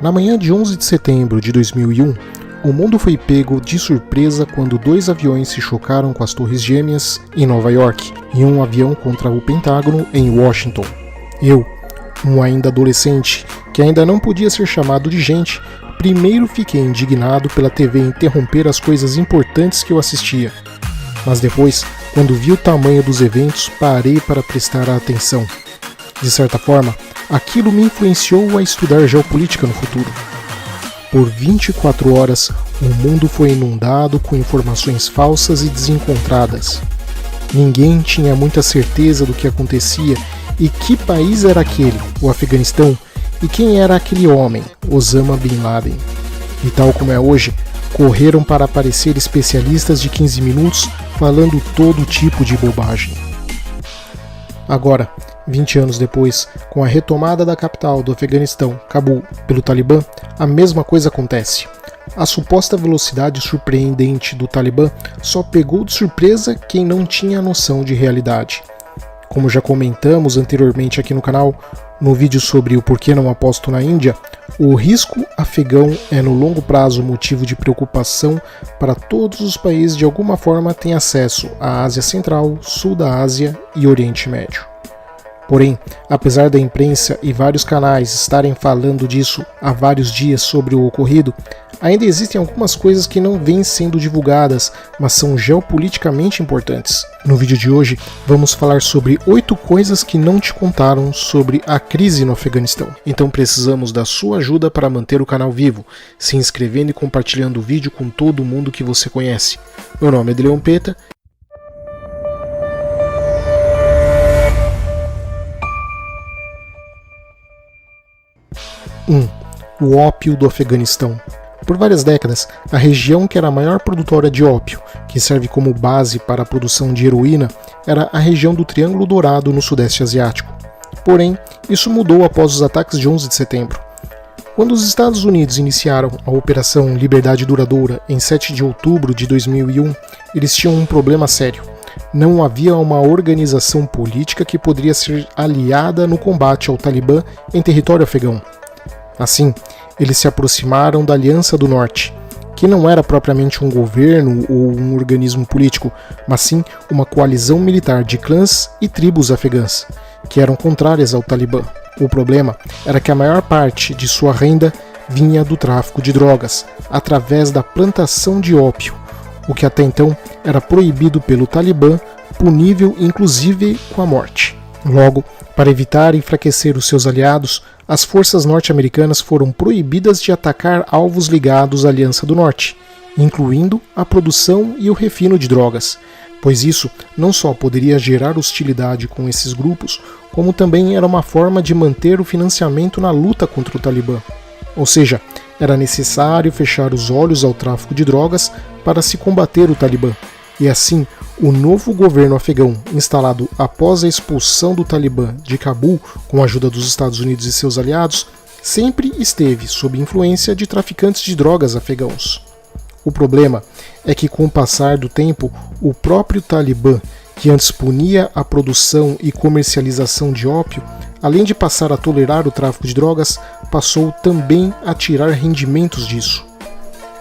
Na manhã de 11 de setembro de 2001, o mundo foi pego de surpresa quando 2 aviões se chocaram com as Torres Gêmeas em Nova York e um avião contra o Pentágono em Washington. Eu, um ainda adolescente, que ainda não podia ser chamado de gente, primeiro fiquei indignado pela TV interromper as coisas importantes que eu assistia. Mas depois, quando vi o tamanho dos eventos, parei para prestar atenção. De certa forma, aquilo me influenciou a estudar geopolítica no futuro. Por 24 horas, o mundo foi inundado com informações falsas e desencontradas. Ninguém tinha muita certeza do que acontecia e que país era aquele, o Afeganistão, e quem era aquele homem, Osama Bin Laden. E tal como é hoje, correram para aparecer especialistas de 15 minutos falando todo tipo de bobagem. Agora, 20 anos depois, com a retomada da capital do Afeganistão, Cabul, pelo Talibã, a mesma coisa acontece. A suposta velocidade surpreendente do Talibã só pegou de surpresa quem não tinha noção de realidade. Como já comentamos anteriormente aqui no canal, no vídeo sobre o porquê não aposto na Índia, o risco afegão é no longo prazo motivo de preocupação para todos os países de alguma forma têm acesso à Ásia Central, Sul da Ásia e Oriente Médio. Porém, apesar da imprensa e vários canais estarem falando disso há vários dias sobre o ocorrido, ainda existem algumas coisas que não vêm sendo divulgadas, mas são geopoliticamente importantes. No vídeo de hoje, vamos falar sobre 8 coisas que não te contaram sobre a crise no Afeganistão. Então precisamos da sua ajuda para manter o canal vivo, se inscrevendo e compartilhando o vídeo com todo mundo que você conhece. Meu nome é Leon Peta. O ópio do Afeganistão. Por várias décadas, a região que era a maior produtora de ópio, que serve como base para a produção de heroína, era a região do Triângulo Dourado no Sudeste Asiático. Porém, isso mudou após os ataques de 11 de setembro. Quando os Estados Unidos iniciaram a Operação Liberdade Duradoura em 7 de outubro de 2001, eles tinham um problema sério. Não havia uma organização política que poderia ser aliada no combate ao Talibã em território afegão. Assim, eles se aproximaram da Aliança do Norte, que não era propriamente um governo ou um organismo político, mas sim uma coalizão militar de clãs e tribos afegãs, que eram contrárias ao Talibã. O problema era que a maior parte de sua renda vinha do tráfico de drogas, através da plantação de ópio, o que até então era proibido pelo Talibã, punível inclusive com a morte. Logo, para evitar enfraquecer os seus aliados, as forças norte-americanas foram proibidas de atacar alvos ligados à Aliança do Norte, incluindo a produção e o refino de drogas, pois isso não só poderia gerar hostilidade com esses grupos, como também era uma forma de manter o financiamento na luta contra o Talibã. Ou seja, era necessário fechar os olhos ao tráfico de drogas para se combater o Talibã. E assim, o novo governo afegão, instalado após a expulsão do Talibã de Cabul, com a ajuda dos Estados Unidos e seus aliados, sempre esteve sob influência de traficantes de drogas afegãos. O problema é que, com o passar do tempo, o próprio Talibã, que antes punia a produção e comercialização de ópio, além de passar a tolerar o tráfico de drogas, passou também a tirar rendimentos disso.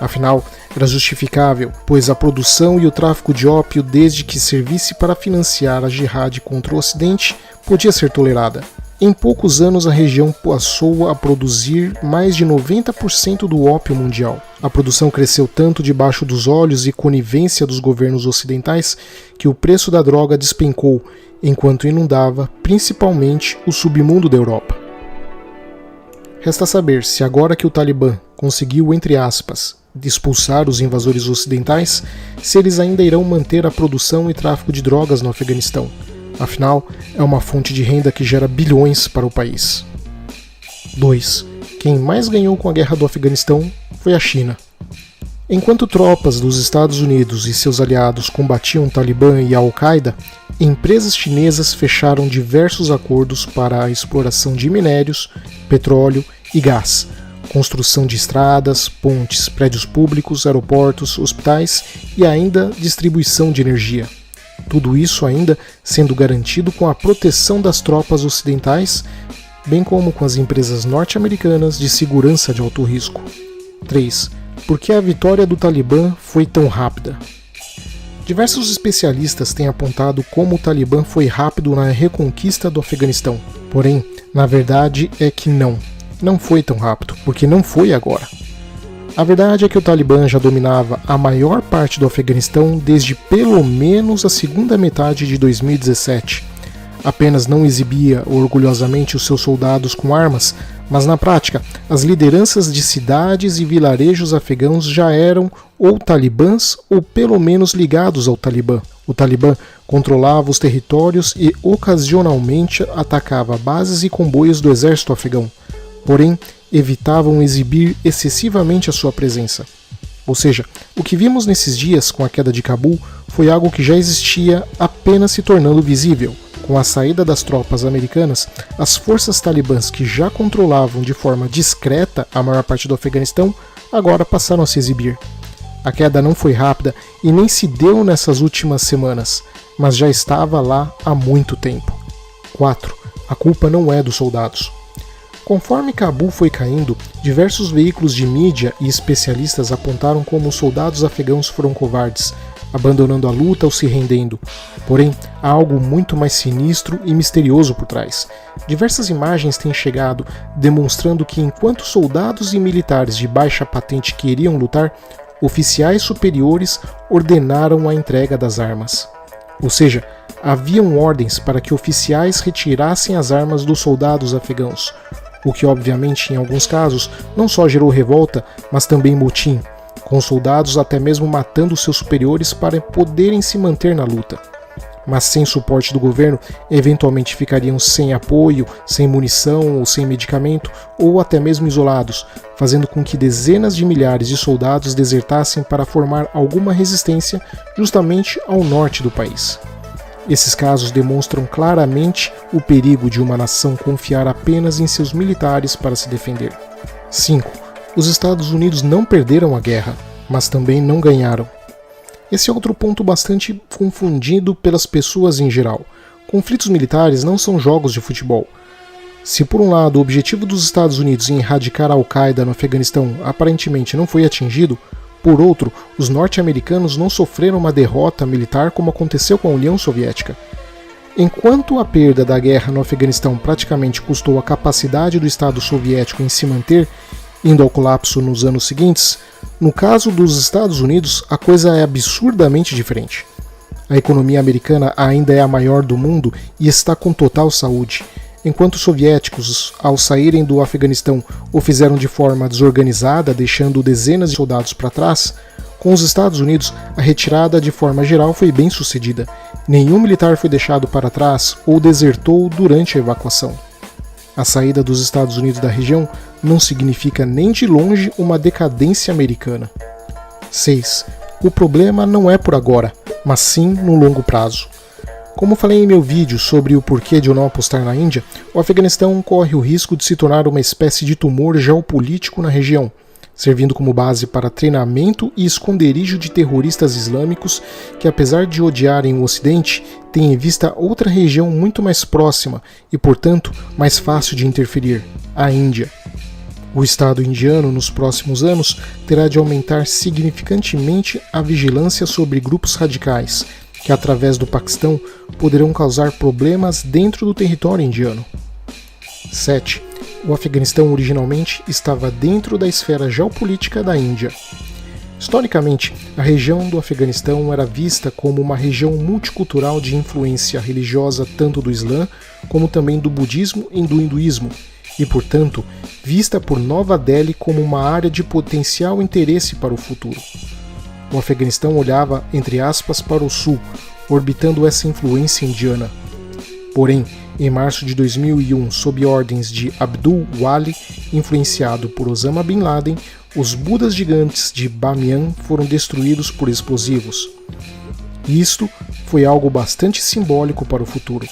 Afinal, era justificável, pois a produção e o tráfico de ópio, desde que servisse para financiar a jihad contra o Ocidente, podia ser tolerada. Em poucos anos, a região passou a produzir mais de 90% do ópio mundial. A produção cresceu tanto debaixo dos olhos e conivência dos governos ocidentais que o preço da droga despencou, enquanto inundava principalmente o submundo da Europa. Resta saber se agora que o Talibã conseguiu, entre aspas, expulsar os invasores ocidentais, se eles ainda irão manter a produção e tráfico de drogas no Afeganistão. Afinal, é uma fonte de renda que gera bilhões para o país. 2. Quem mais ganhou com a guerra do Afeganistão foi a China. Enquanto tropas dos Estados Unidos e seus aliados combatiam o Talibã e a Al-Qaeda, empresas chinesas fecharam diversos acordos para a exploração de minérios, petróleo e gás, construção de estradas, pontes, prédios públicos, aeroportos, hospitais e ainda distribuição de energia. Tudo isso ainda sendo garantido com a proteção das tropas ocidentais bem como com as empresas norte-americanas de segurança de alto risco. 3. Por que a vitória do Talibã foi tão rápida? Diversos especialistas têm apontado como o Talibã foi rápido na reconquista do Afeganistão. Porém, na verdade é que não foi tão rápido, porque não foi agora. A verdade é que o Talibã já dominava a maior parte do Afeganistão desde pelo menos a segunda metade de 2017. Apenas não exibia orgulhosamente os seus soldados com armas, mas na prática, as lideranças de cidades e vilarejos afegãos já eram ou talibãs ou pelo menos ligados ao Talibã. O Talibã controlava os territórios e ocasionalmente atacava bases e comboios do exército afegão, porém evitavam exibir excessivamente a sua presença. Ou seja, o que vimos nesses dias com a queda de Cabul foi algo que já existia, apenas se tornando visível. Com a saída das tropas americanas, as forças talibãs que já controlavam de forma discreta a maior parte do Afeganistão agora passaram a se exibir. A queda não foi rápida e nem se deu nessas últimas semanas, mas já estava lá há muito tempo. 4. A culpa não é dos soldados. Conforme Cabul foi caindo, diversos veículos de mídia e especialistas apontaram como os soldados afegãos foram covardes, abandonando a luta ou se rendendo. Porém, há algo muito mais sinistro e misterioso por trás. Diversas imagens têm chegado demonstrando que enquanto soldados e militares de baixa patente queriam lutar, oficiais superiores ordenaram a entrega das armas. Ou seja, haviam ordens para que oficiais retirassem as armas dos soldados afegãos, o que obviamente em alguns casos não só gerou revolta, mas também motim, com soldados até mesmo matando seus superiores para poderem se manter na luta. Mas sem suporte do governo, eventualmente ficariam sem apoio, sem munição ou sem medicamento, ou até mesmo isolados, fazendo com que dezenas de milhares de soldados desertassem para formar alguma resistência justamente ao norte do país. Esses casos demonstram claramente o perigo de uma nação confiar apenas em seus militares para se defender. 5. Os Estados Unidos não perderam a guerra, mas também não ganharam. Esse é outro ponto bastante confundido pelas pessoas em geral. Conflitos militares não são jogos de futebol. Se por um lado o objetivo dos Estados Unidos em erradicar a Al-Qaeda no Afeganistão aparentemente não foi atingido, por outro, os norte-americanos não sofreram uma derrota militar como aconteceu com a União Soviética. Enquanto a perda da guerra no Afeganistão praticamente custou a capacidade do Estado soviético em se manter, indo ao colapso nos anos seguintes, no caso dos Estados Unidos a coisa é absurdamente diferente. A economia americana ainda é a maior do mundo e está com total saúde. Enquanto os soviéticos, ao saírem do Afeganistão, o fizeram de forma desorganizada, deixando dezenas de soldados para trás, com os Estados Unidos a retirada de forma geral foi bem sucedida. Nenhum militar foi deixado para trás ou desertou durante a evacuação. A saída dos Estados Unidos da região não significa nem de longe uma decadência americana. 6. O problema não é por agora, mas sim no longo prazo. Como falei em meu vídeo sobre o porquê de eu não apostar na Índia, o Afeganistão corre o risco de se tornar uma espécie de tumor geopolítico na região, servindo como base para treinamento e esconderijo de terroristas islâmicos que, apesar de odiarem o Ocidente, têm em vista outra região muito mais próxima e, portanto, mais fácil de interferir, a Índia. O Estado indiano, nos próximos anos, terá de aumentar significantemente a vigilância sobre grupos radicais, que através do Paquistão poderão causar problemas dentro do território indiano. 7. O Afeganistão originalmente estava dentro da esfera geopolítica da Índia. Historicamente, a região do Afeganistão era vista como uma região multicultural de influência religiosa tanto do Islã como também do budismo e do hinduísmo, e, portanto, vista por Nova Delhi como uma área de potencial interesse para o futuro. O Afeganistão olhava, entre aspas, para o sul, orbitando essa influência indiana. Porém, em março de 2001, sob ordens de Abdul Wali, influenciado por Osama Bin Laden, os Budas gigantes de Bamiyan foram destruídos por explosivos. Isto foi algo bastante simbólico para o futuro.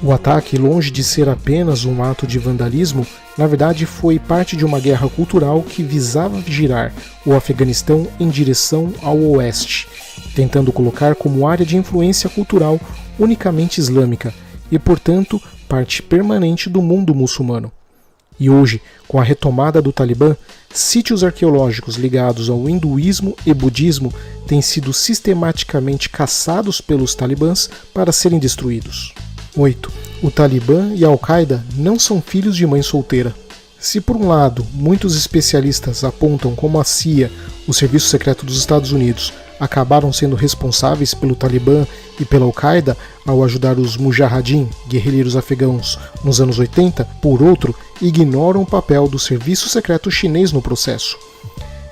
O ataque, longe de ser apenas um ato de vandalismo, na verdade foi parte de uma guerra cultural que visava girar o Afeganistão em direção ao oeste, tentando colocar como área de influência cultural unicamente islâmica e, portanto, parte permanente do mundo muçulmano. E hoje, com a retomada do Talibã, sítios arqueológicos ligados ao hinduísmo e budismo têm sido sistematicamente caçados pelos talibãs para serem destruídos. 8. O Talibã e a Al-Qaeda não são filhos de mãe solteira. Se por um lado, muitos especialistas apontam como a CIA, o Serviço Secreto dos Estados Unidos, acabaram sendo responsáveis pelo Talibã e pela Al-Qaeda ao ajudar os Mujahideen, guerrilheiros afegãos, nos anos 80, por outro, ignoram o papel do Serviço Secreto chinês no processo.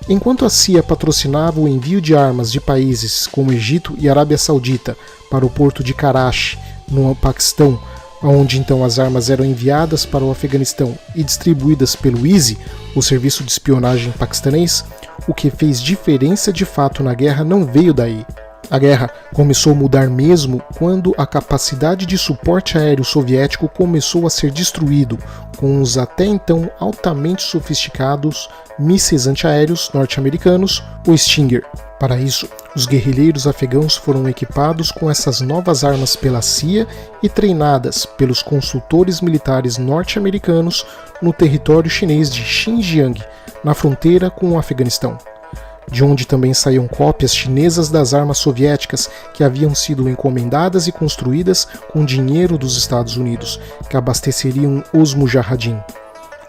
Enquanto a CIA patrocinava o envio de armas de países como Egito e Arábia Saudita para o porto de Karachi, no Paquistão, onde então as armas eram enviadas para o Afeganistão e distribuídas pelo ISI, o serviço de espionagem paquistanês, o que fez diferença de fato na guerra não veio daí. A guerra começou a mudar mesmo quando a capacidade de suporte aéreo soviético começou a ser destruído com os até então altamente sofisticados mísseis antiaéreos norte-americanos, o Stinger. Para isso, os guerrilheiros afegãos foram equipados com essas novas armas pela CIA e treinadas pelos consultores militares norte-americanos no território chinês de Xinjiang, na fronteira com o Afeganistão, de onde também saíam cópias chinesas das armas soviéticas que haviam sido encomendadas e construídas com dinheiro dos Estados Unidos, que abasteceriam os Mujahideen.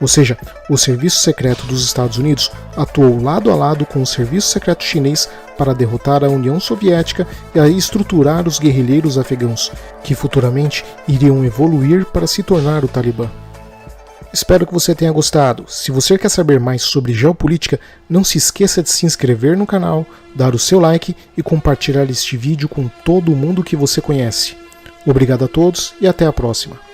Ou seja, o Serviço Secreto dos Estados Unidos atuou lado a lado com o Serviço Secreto chinês para derrotar a União Soviética e a estruturar os guerrilheiros afegãos, que futuramente iriam evoluir para se tornar o Talibã. Espero que você tenha gostado. Se você quer saber mais sobre geopolítica, não se esqueça de se inscrever no canal, dar o seu like e compartilhar este vídeo com todo mundo que você conhece. Obrigado a todos e até a próxima.